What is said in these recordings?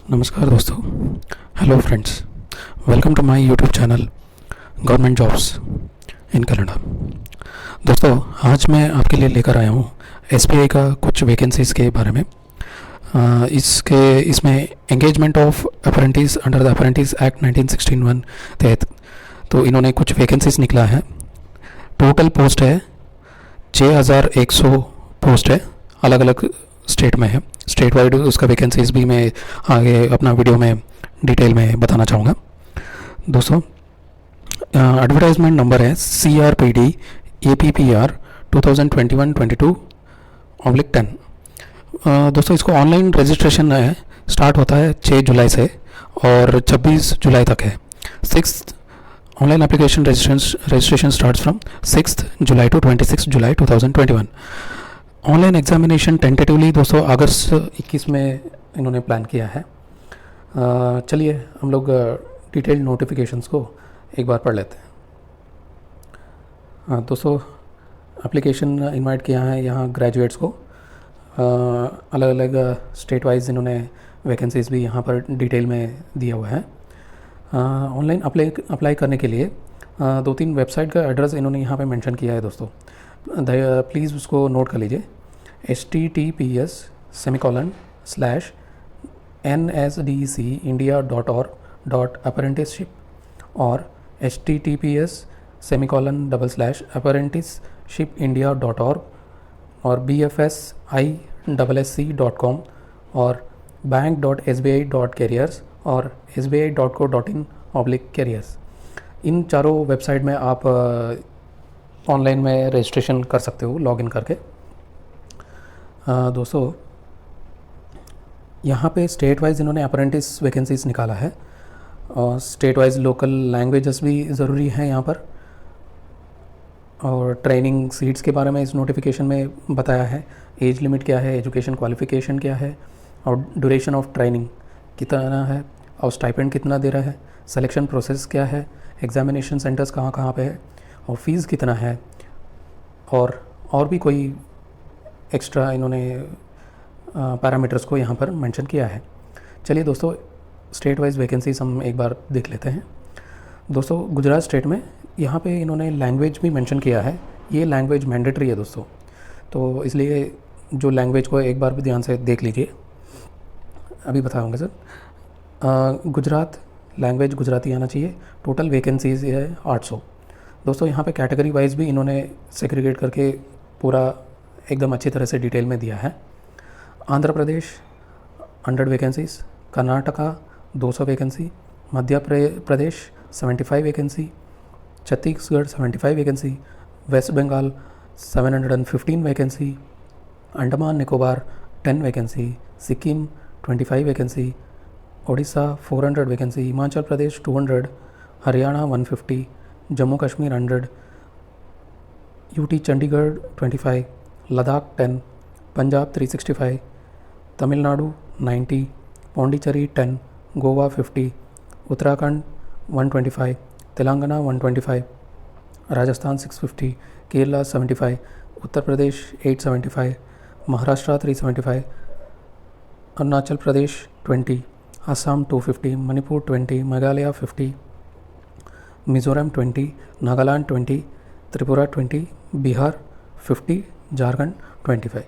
नमस्कार दोस्तों, hello friends, welcome to my YouTube channel government jobs in Canada. दोस्तों, आज मैं आपके लिए लेकर आया हूँ एसबीआई का कुछ वैकेंसीज़ के बारे में। इसमें engagement of apprentice under the apprentice act 1961 तहत तो इन्होंने कुछ वैकेंसीज निकला है। टोटल पोस्ट है 6100 पोस्ट है, अलग अलग स्टेट में है। स्टेट वाइड उसका वैकेंसीज भी मैं आगे अपना वीडियो में डिटेल में बताना चाहूँगा। दोस्तों, एडवर्टाइजमेंट नंबर है CRPD APPR 2021-22/10। दोस्तों, इसको ऑनलाइन रजिस्ट्रेशन है, स्टार्ट होता है 6 जुलाई से और 26 जुलाई तक है। Online application registration starts from 6 July to 26 July 2021। Online examination tentatively दोस्तों अगस्त 21 में इन्होंने प्लान किया है। चलिए हम लोग डिटेल्ड नोटिफिकेशंस को एक बार पढ़ लेते हैं। दोस्तों, एप्लीकेशन इनवाइट किया है यहाँ ग्रेजुएट्स को। अलग अलग स्टेट वाइज इन्होंने वैकेंसीज भी यहाँ पर डिटेल में दिया हुआ है। ऑनलाइन अप्लाई करने के लिए 2-3 वेबसाइट का एड्रेस इन्होंने यहाँ पे मेंशन किया है दोस्तों, प्लीज़ उसको नोट कर लीजिए। https://nsdcindia.org.apprenticeship और https://apprenticeshipindia.org और bfsissc.com और bank.sbi.careers और sbi.co.in/careers। इन चारों वेबसाइट में आप ऑनलाइन में रजिस्ट्रेशन कर सकते हो लॉगिन करके। दोस्तों, यहाँ पे स्टेट वाइज इन्होंने अप्रेंटिस वैकेंसीज निकाला है और स्टेट वाइज लोकल लैंग्वेजेस भी ज़रूरी हैं यहाँ पर। और ट्रेनिंग सीट्स के बारे में इस नोटिफिकेशन में बताया है। एज लिमिट क्या है, एजुकेशन क्वालिफ़िकेशन क्या है और ड्यूरेशन ऑफ ट्रेनिंग कितना है और स्टाइपेंड कितना दे रहा है, सिलेक्शन प्रोसेस क्या है, एग्जामिनेशन सेंटर्स कहाँ कहाँ पे है और फीस कितना है और भी कोई एक्स्ट्रा इन्होंने पैरामीटर्स को यहाँ पर मेंशन किया है। चलिए दोस्तों, स्टेट वाइज वैकेंसीज हम एक बार देख लेते हैं। दोस्तों, गुजरात स्टेट में यहाँ पे इन्होंने लैंग्वेज भी मेंशन किया है। ये लैंग्वेज मैंडेटरी है दोस्तों, तो इसलिए जो लैंग्वेज को एक बार भी ध्यान से देख लीजिए। अभी बताऊँगा सर। गुजरात लैंग्वेज गुजराती आना चाहिए। टोटल वैकेंसीज है 800। दोस्तों, यहाँ पे कैटेगरी वाइज भी इन्होंने सेग्रीगेट करके पूरा एकदम अच्छी तरह से डिटेल में दिया है। Andhra Pradesh 100 vacancies, Karnataka 200 vacancy, Madhya Pradesh 75 vacancy, Chhattisgarh 75 vacancy, West Bengal 715 vacancy, Andaman Nicobar 10 vacancy, Sikkim 25 vacancy, Odisha 400 vacancy, Himachal Pradesh 200, Haryana 150, Jammu Kashmir 100, UT Chandigarh 25, Ladakh 10, Punjab 365, Tamil Nadu 90, Pondicherry 10, Goa 50, Uttarakhand 125, Telangana 125, Rajasthan 650, Kerala 75, Uttar Pradesh 875, Maharashtra 375, Arunachal Pradesh 20, Assam 250, Manipur 20, Meghalaya 50, Mizoram 20, Nagaland 20, Tripura 20, Bihar 50, Jharkhand 25।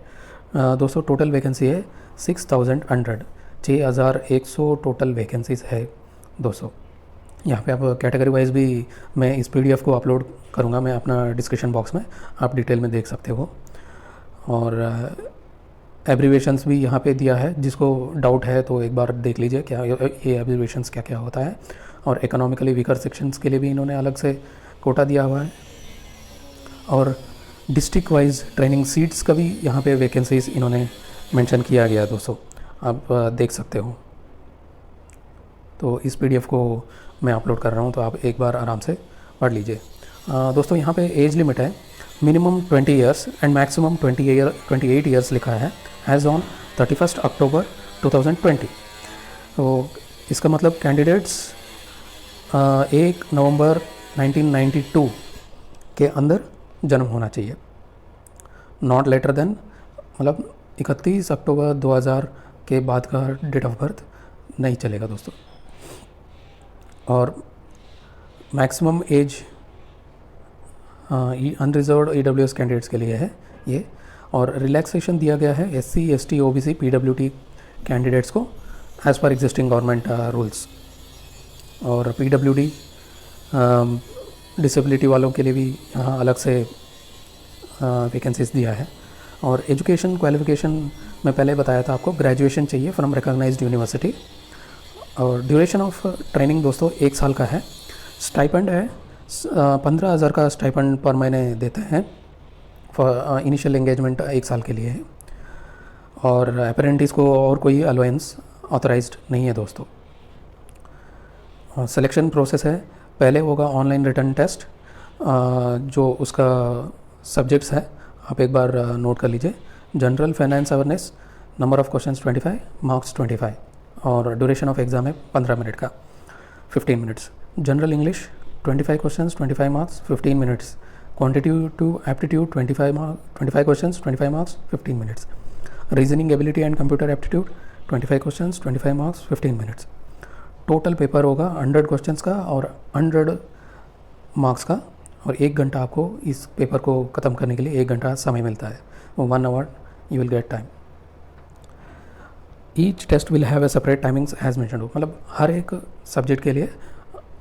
दोस्तों, टोटल वैकेंसी है 6100 टोटल वैकेंसीज है दोस्तों। यहाँ पे आप कैटेगरी वाइज भी मैं इस PDF को अपलोड करूँगा मैं अपना डिस्क्रिप्शन बॉक्स में, आप डिटेल में देख सकते हो। और एब्रीवेशंस भी यहाँ पे दिया है, जिसको डाउट है तो एक बार देख लीजिए क्या ये एब्रीवेशंस क्या क्या होता है। और इकोनॉमिकली वीकर सेक्शंस के लिए भी इन्होंने अलग से कोटा दिया हुआ है। और डिस्ट्रिक्ट वाइज ट्रेनिंग सीट्स का भी यहाँ पे वैकेंसीज इन्होंने मेंशन किया गया है दोस्तों, आप देख सकते हो। तो इस PDF को मैं अपलोड कर रहा हूँ, तो आप एक बार आराम से पढ़ लीजिए। दोस्तों, यहाँ पे एज लिमिट है minimum 20 years and maximum 28 years लिखा है एज ऑन 31 अक्टूबर 2020। तो इसका मतलब कैंडिडेट्स 1 नवंबर 1992 के अंदर जन्म होना चाहिए, नॉट लेटर देन, मतलब 31 अक्टूबर 2000 के बाद का डेट ऑफ बर्थ नहीं चलेगा दोस्तों। और maximum age unreserved EWS candidates के लिए है ये, और रिलैक्सेशन दिया गया है SC ST OBC PWT candidates को as per existing government rules. और PWD डिसेबिलिटी वालों के लिए भी यहाँ अलग से वैकेंसीज दिया है। और एजुकेशन क्वालिफिकेशन मैं पहले बताया था आपको, ग्रेजुएशन चाहिए फ्रॉम रिकॉग्नाइज्ड यूनिवर्सिटी। और ड्यूरेशन ऑफ ट्रेनिंग दोस्तों 1 साल का है। स्टाइपेंड है 15,000 का स्टाइपेंड पर महीने देते हैं फॉर इनिशियल एंगेजमेंट 1 साल के लिए है। और अप्रेंटिस को और कोई अलाउंस ऑथराइज्ड नहीं है दोस्तों। सिलेक्शन प्रोसेस है, पहले होगा ऑनलाइन रिटन टेस्ट, जो उसका सब्जेक्ट्स है आप एक बार नोट कर लीजिए। General finance awareness, number of questions 25, marks 25, और ड्यूरेशन ऑफ एग्ज़ाम है 15 मिनट का, 15 minutes. General English 25 questions 25 marks 15 minutes. Quantitative aptitude 25 questions 25 marks 15 minutes. Reasoning ability and computer aptitude 25 questions 25 marks 15 minutes. Total paper होगा 100 questions का और 100 marks का, और 1 घंटा आपको इस पेपर को ख़त्म करने के लिए 1 घंटा समय मिलता है। 1 hour you will get time. Each test will have a separate timings as mentioned, मतलब हर एक सब्जेक्ट के लिए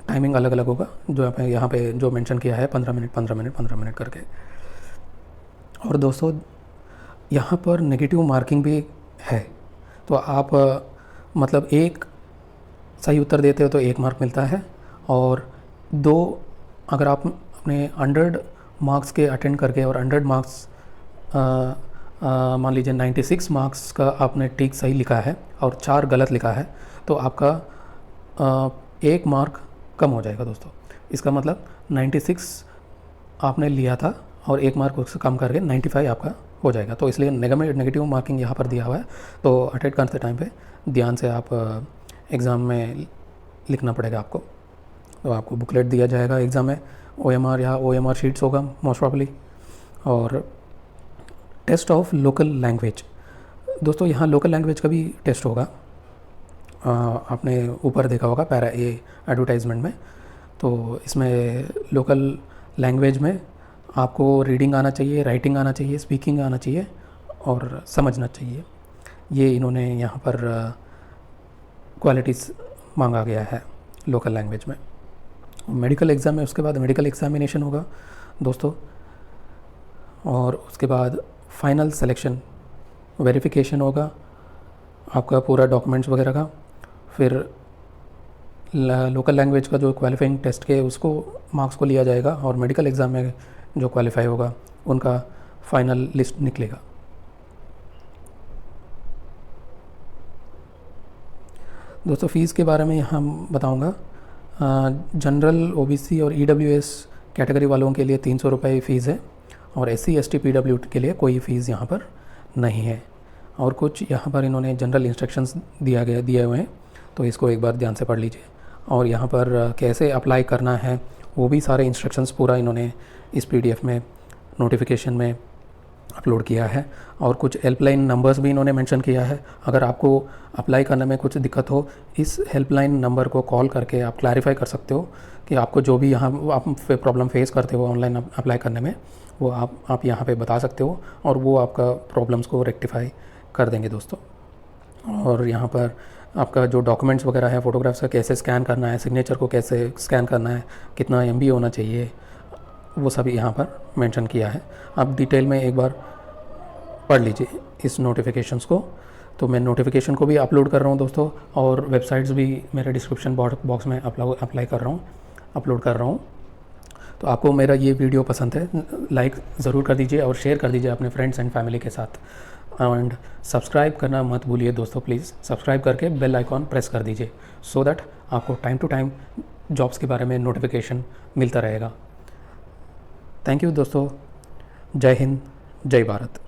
टाइमिंग अलग अलग होगा, जो यहाँ पे जो मेंशन किया है 15 मिनट 15 मिनट 15 मिनट करके। और दोस्तों यहाँ पर नेगेटिव मार्किंग भी है, तो आप मतलब एक सही उत्तर देते हो तो 1 मार्क मिलता है, और 2 अगर आप अपने 100 मार्क्स के अटेंड करके और 100 मार्क्स मान लीजिए 96 मार्क्स का आपने ठीक सही लिखा है और 4 गलत लिखा है, तो आपका 1 मार्क कम हो जाएगा दोस्तों। इसका मतलब 96 आपने लिया था और 1 मार्क उससे कम करके 95 आपका हो जाएगा। तो इसलिए नेगेटिव मार्किंग यहाँ पर दिया हुआ है, तो अटेंड करते टाइम पे ध्यान से आप एग्ज़ाम में लिखना पड़ेगा आपको। तो आपको बुकलेट दिया जाएगा एग्ज़ाम में, OMR या OMR शीट्स होगा मोस्ट प्रॉब्ली। और टेस्ट ऑफ लोकल लैंग्वेज, दोस्तों यहाँ लोकल लैंग्वेज का भी टेस्ट होगा। आपने ऊपर देखा होगा पैरा ए एडवर्टाइजमेंट में, तो इसमें लोकल लैंग्वेज में आपको रीडिंग आना चाहिए, राइटिंग आना चाहिए, स्पीकिंग आना चाहिए और समझना चाहिए। ये इन्होंने यहाँ पर क्वालिटीज़ मांगा गया है लोकल लैंग्वेज में। मेडिकल एग्ज़ाम में उसके बाद मेडिकल एग्जामिनेशन होगा दोस्तों, और उसके बाद फाइनल सिलेक्शन वेरिफिकेशन होगा आपका पूरा डॉक्यूमेंट्स वगैरह का। फिर लोकल लैंग्वेज का जो क्वालिफाइंग टेस्ट के उसको मार्क्स को लिया जाएगा, और मेडिकल एग्ज़ाम में जो क्वालिफाई होगा उनका फाइनल लिस्ट निकलेगा। दोस्तों फ़ीस के बारे में यहाँ बताऊँगा। जनरल OBC और EWS कैटेगरी वालों के लिए 300 रुपये फ़ीस है, और SC ST PWT के लिए कोई फ़ीस यहाँ पर नहीं है। और कुछ यहाँ पर इन्होंने जनरल इंस्ट्रक्शंस दिए हुए हैं, तो इसको एक बार ध्यान से पढ़ लीजिए। और यहाँ पर कैसे अप्लाई करना है वो भी सारे इंस्ट्रक्शंस पूरा इन्होंने इस PDF में नोटिफिकेशन में अपलोड किया है। और कुछ हेल्पलाइन नंबर्स भी इन्होंने मेंशन किया है। अगर आपको अप्लाई करने में कुछ दिक्कत हो, इस हेल्पलाइन नंबर को कॉल करके आप क्लैरिफाई कर सकते हो कि आपको जो भी यहाँ आप प्रॉब्लम फेस करते हो ऑनलाइन अप्लाई करने में, वो आप यहाँ पे बता सकते हो, और वो आपका प्रॉब्लम्स को रेक्टिफाई कर देंगे दोस्तों। और यहाँ पर आपका जो डॉक्यूमेंट्स वगैरह है, फ़ोटोग्राफ्स का कैसे स्कैन करना है, सिग्नेचर को कैसे स्कैन करना है, कितना MB होना चाहिए, वो सभी यहाँ पर मेंशन किया है। आप डिटेल में एक बार पढ़ लीजिए इस नोटिफिकेशंस को। तो मैं नोटिफिकेशन को भी अपलोड कर रहा हूँ दोस्तों, और वेबसाइट्स भी मेरे डिस्क्रिप्शन बॉक्स में अपलोड कर रहा हूँ। तो आपको मेरा ये वीडियो पसंद है, लाइक ज़रूर कर दीजिए और शेयर कर दीजिए अपने फ्रेंड्स एंड फैमिली के साथ। एंड सब्सक्राइब करना मत भूलिए दोस्तों, प्लीज़ सब्सक्राइब करके बेल आइकॉन प्रेस कर दीजिए, सो दैट आपको टाइम टू टाइम जॉब्स के बारे में नोटिफिकेशन मिलता रहेगा। थैंक यू दोस्तों, जय हिंद, जय भारत।